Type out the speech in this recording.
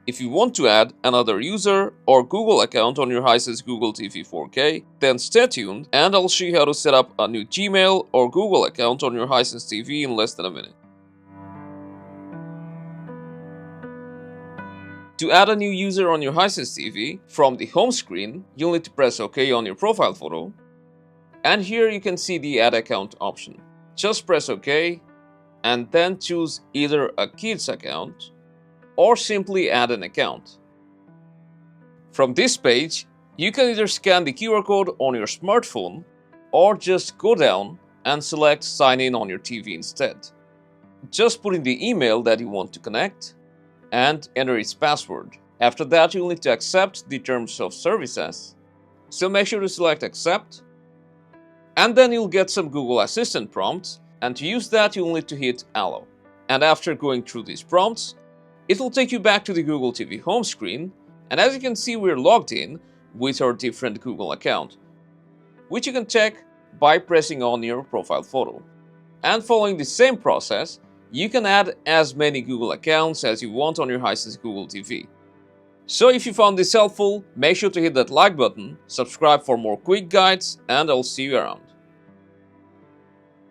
If you want to add another user or Google account on your Hisense Google TV 4K, then stay tuned and I'll show you how to set up a new Gmail or Google account on your Hisense TV in less than a minute. To add a new user on your Hisense TV, from the home screen, you'll need to press OK on your profile photo. And here you can see the Add Account option. Just press OK and then choose either a kids account or simply add an account. From this page, you can either scan the QR code on your smartphone or just go down and select Sign In on your TV instead. Just put in the email that you want to connect and enter its password. After that, you'll need to accept the terms of services. So make sure to select Accept. And then you'll get some Google Assistant prompts, and to use that, you'll need to hit Allow. And after going through these prompts, it will take you back to the Google TV home screen, and as you can see, we're logged in with our different Google account, which you can check by pressing on your profile photo. And following the same process, you can add as many Google accounts as you want on your Hisense Google TV. So if you found this helpful, make sure to hit that like button, subscribe for more quick guides, and I'll see you around.